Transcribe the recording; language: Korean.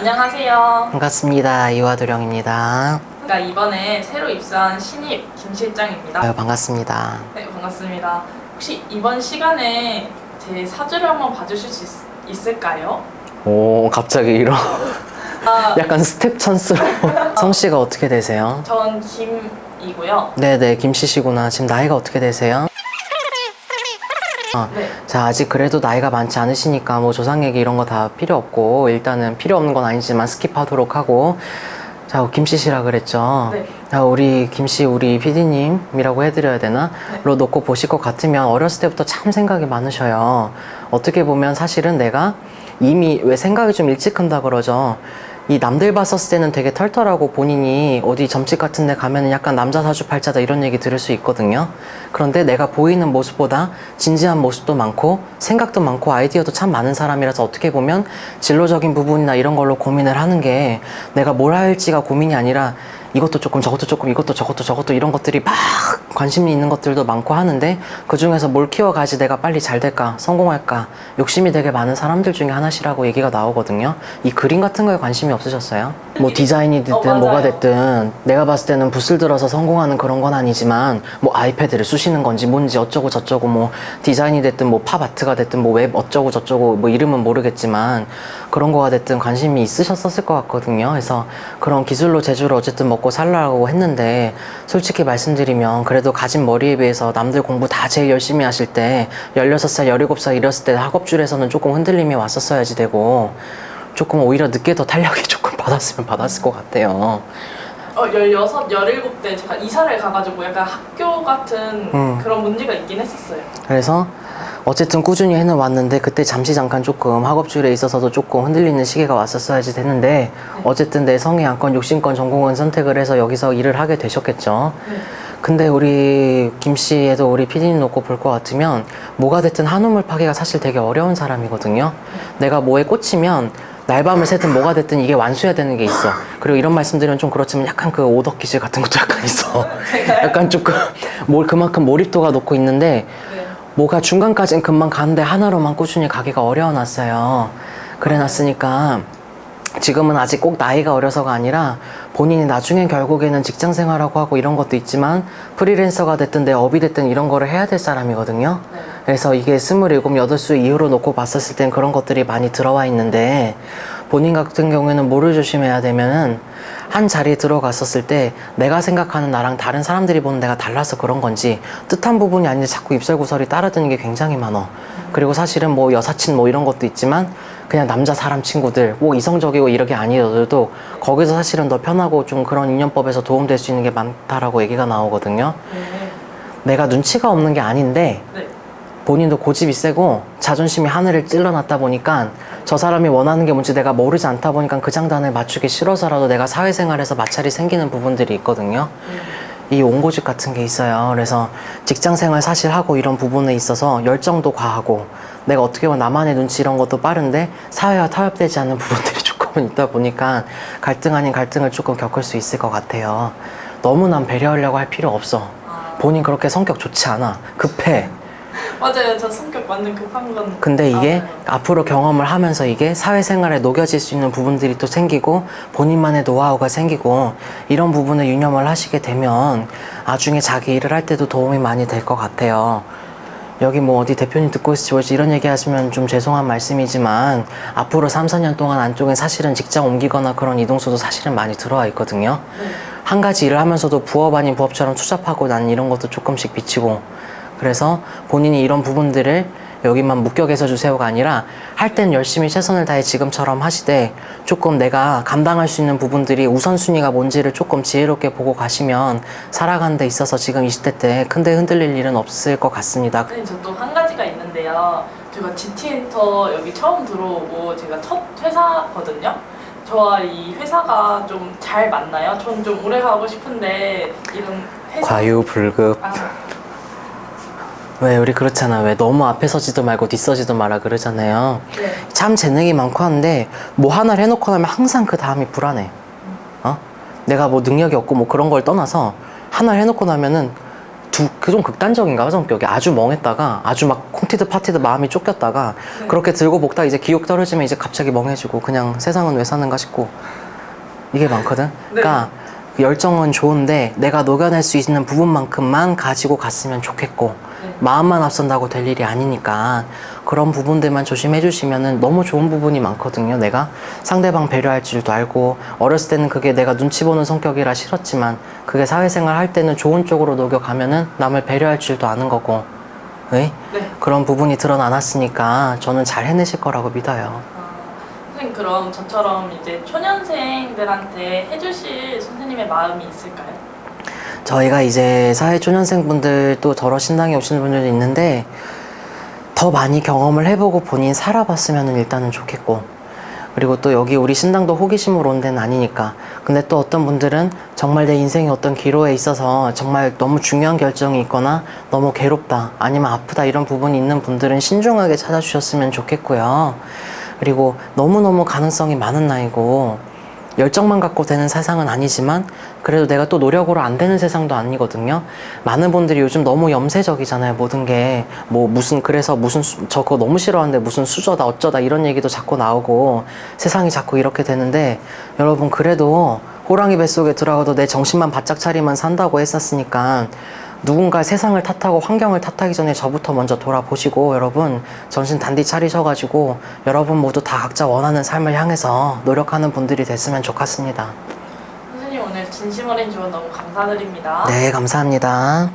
안녕하세요. 반갑습니다. 이화도령입니다. 그러니까 이번에 새로 입사한 신입 김 실장입니다. 아유, 반갑습니다. 네, 반갑습니다. 혹시 이번 시간에 제 사주를 한번 봐주실 수 있을까요? 오, 갑자기 이런 아, 약간 스텝 찬스로. 성씨가 어떻게 되세요? 전 김이고요. 네네, 김씨시구나. 지금 나이가 어떻게 되세요? 네. 자, 아직 그래도 나이가 많지 않으시니까 뭐 조상 얘기 이런 거 다 필요 없고, 일단은 필요 없는 건 아니지만 스킵하도록 하고. 자, 김씨시라 그랬죠? 네. 자, 우리 김씨, 우리 PD님이라고 해드려야 되나? 네. 로 놓고 보실 것 같으면 어렸을 때부터 참 생각이 많으셔요. 어떻게 보면 사실은 내가 이미 왜 생각이 좀 일찍 한다 그러죠. 이 남들 봤었을 때는 되게 털털하고 본인이 어디 점집 같은 데 가면은 약간 남자 사주팔자다 이런 얘기 들을 수 있거든요. 그런데 내가 보이는 모습보다 진지한 모습도 많고 생각도 많고 아이디어도 참 많은 사람이라서 어떻게 보면 진로적인 부분이나 이런 걸로 고민을 하는 게 내가 뭘 할지가 고민이 아니라 이것도 조금 저것도 조금 이것도 저것도 이런 것들이 막 관심이 있는 것들도 많고 하는데 그중에서 뭘 키워가지 내가 빨리 잘 될까 성공할까 욕심이 되게 많은 사람들 중에 하나시라고 얘기가 나오거든요. 이 그림 같은 거에 관심이 없으셨어요? 뭐 디자인이 됐든 맞아요. 뭐가 됐든 내가 봤을 때는 붓을 들어서 성공하는 그런 건 아니지만 뭐 아이패드를 쑤시는 건지 뭔지 어쩌고 저쩌고 뭐 디자인이 됐든 뭐 팝아트가 됐든 뭐 웹 어쩌고 저쩌고 뭐 이름은 모르겠지만 그런 거가 됐든 관심이 있으셨었을 것 같거든요. 그래서 그런 기술로 재주로 어쨌든 먹고 살라고 했는데 솔직히 말씀드리면 그래도 가진 머리에 비해서 남들 공부 다 제일 열심히 하실 때 16살, 17살 이랬을 때 학업줄에서는 조금 흔들림이 왔었어야지 되고 조금 오히려 늦게 더 탄력이 조금 받았으면 받았을 것 같아요. 16, 17때 제가 이사를 가가지고 약간 학교 같은 그런 문제가 있긴 했었어요. 그래서 어쨌든 꾸준히 해는 왔는데 그때 잠시 잠깐 조금 학업줄에 있어서도 조금 흔들리는 시기가 왔었어야지 되는데 어쨌든 내 성에 안건 욕심건 전공은 선택을 해서 여기서 일을 하게 되셨겠죠. 네. 근데 우리 김씨에도 우리 PD님 놓고 볼 것 같으면 뭐가 됐든 한 우물 파기가 사실 되게 어려운 사람이거든요. 내가 뭐에 꽂히면 날밤을 새든 뭐가 됐든 이게 완수해야 되는 게 있어. 그리고 이런 말씀드리면 좀 그렇지만 약간 그 오덕 기질 같은 것도 약간 있어. 약간 조금 그만큼 몰입도가 높고 있는데 네. 뭐가 중간까지는 금방 가는데 하나로만 꾸준히 가기가 어려워놨어요. 그래놨으니까 지금은 아직 꼭 나이가 어려서가 아니라 본인이 나중에 결국에는 직장 생활하고 하고 이런 것도 있지만 프리랜서가 됐든 내 업이 됐든 이런 거를 해야 될 사람이거든요. 네. 그래서 이게 27, 8수 이후로 놓고 봤었을 땐 그런 것들이 많이 들어와 있는데 본인 같은 경우에는 뭐를 조심해야 되면은 한 자리에 들어갔었을 때 내가 생각하는 나랑 다른 사람들이 보는 내가 달라서 그런 건지 뜻한 부분이 아닌데 자꾸 입설구설이 따라드는 게 굉장히 많아. 그리고 사실은 뭐 여사친 뭐 이런 것도 있지만 그냥 남자 사람 친구들 뭐 이성적이고 이렇게 아니어도 거기서 사실은 더 편하고 좀 그런 인연법에서 도움될 수 있는 게 많다라고 얘기가 나오거든요. 네. 내가 눈치가 없는 게 아닌데 네. 본인도 고집이 세고 자존심이 하늘을 찔러놨다 보니까 저 사람이 원하는 게 뭔지 내가 모르지 않다 보니까 그 장단에 맞추기 싫어서라도 내가 사회생활에서 마찰이 생기는 부분들이 있거든요. 이 온고집 같은 게 있어요. 그래서 직장생활 사실 하고 이런 부분에 있어서 열정도 과하고 내가 어떻게 보면 나만의 눈치 이런 것도 빠른데 사회와 타협되지 않는 부분들이 조금은 있다 보니까 갈등 아닌 갈등을 조금 겪을 수 있을 것 같아요. 너무 난 배려하려고 할 필요 없어. 본인 그렇게 성격 좋지 않아. 급해. 맞아요. 저 성격 완전 급한 건. 근데 이게 맞아요. 앞으로 경험을 하면서 이게 사회생활에 녹여질 수 있는 부분들이 또 생기고 본인만의 노하우가 생기고 이런 부분에 유념을 하시게 되면 나중에 자기 일을 할 때도 도움이 많이 될 것 같아요. 여기 뭐 어디 대표님 듣고 있을지 모르지 이런 얘기 하시면 좀 죄송한 말씀이지만 앞으로 3, 4년 동안 안쪽에 사실은 직장 옮기거나 그런 이동수도 사실은 많이 들어와 있거든요. 한 가지 일을 하면서도 부업 아닌 부업처럼 투잡하고 난 이런 것도 조금씩 비치고 그래서 본인이 이런 부분들을 여기만 묶여 계서 주세요가 아니라 할 땐 열심히 최선을 다해 지금처럼 하시되 조금 내가 감당할 수 있는 부분들이 우선순위가 뭔지를 조금 지혜롭게 보고 가시면 살아가는 데 있어서 지금 20대 때 큰데 흔들릴 일은 없을 것 같습니다. 저 또 한 가지가 있는데요. 제가 GT엔터 여기 처음 들어오고 제가 첫 회사거든요. 저와 이 회사가 좀 잘 맞나요? 전 좀 오래 가고 싶은데 이런 회사... 과유불급. 왜 우리 그렇잖아. 왜 너무 앞에 서지도 말고 뒤 서지도 마라 그러잖아요. 네. 참 재능이 많고 하는데 뭐 하나를 해놓고 나면 항상 그 다음이 불안해. 내가 뭐 능력이 없고 뭐 그런 걸 떠나서 하나를 해놓고 나면은 좀 극단적인가 성격이. 아주 멍했다가 아주 막 콩티드 파티드 마음이 쫓겼다가 네. 그렇게 들고 볶다가 이제 기억 떨어지면 이제 갑자기 멍해지고 그냥 세상은 왜 사는가 싶고 이게 많거든. 그러니까 그 열정은 좋은데 내가 녹여낼 수 있는 부분만큼만 가지고 갔으면 좋겠고 네. 마음만 앞선다고 될 일이 아니니까 그런 부분들만 조심해 주시면은 너무 좋은 부분이 많거든요. 내가 상대방 배려할 줄도 알고 어렸을 때는 그게 내가 눈치 보는 성격이라 싫었지만 그게 사회생활 할 때는 좋은 쪽으로 녹여가면은 남을 배려할 줄도 아는 거고 네? 네. 그런 부분이 드러나놨으니까 저는 잘 해내실 거라고 믿어요. 선생님 그럼 저처럼 이제 초년생들한테 해주실 선생님의 마음이 있을까요? 저희가 이제 사회초년생분들도 더러 신당에 오시는 분들도 있는데 더 많이 경험을 해보고 본인 살아봤으면 일단은 좋겠고 그리고 또 여기 우리 신당도 호기심으로 온 데는 아니니까 근데 또 어떤 분들은 정말 내 인생의 어떤 기로에 있어서 정말 너무 중요한 결정이 있거나 너무 괴롭다 아니면 아프다 이런 부분이 있는 분들은 신중하게 찾아주셨으면 좋겠고요. 그리고 너무너무 가능성이 많은 나이고 열정만 갖고 되는 세상은 아니지만 그래도 내가 또 노력으로 안 되는 세상도 아니거든요. 많은 분들이 요즘 너무 염세적이잖아요. 모든 게 뭐 무슨 그래서 무슨 저 그거 너무 싫어하는데 무슨 수저다 어쩌다 이런 얘기도 자꾸 나오고 세상이 자꾸 이렇게 되는데 여러분 그래도 호랑이 뱃속에 들어가도 내 정신만 바짝 차리면 산다고 했었으니까 누군가 세상을 탓하고 환경을 탓하기 전에 저부터 먼저 돌아보시고 여러분 정신 단디 차리셔가지고 여러분 모두 다 각자 원하는 삶을 향해서 노력하는 분들이 됐으면 좋겠습니다. 선생님 오늘 진심 어린 조언 너무 감사드립니다. 네, 감사합니다.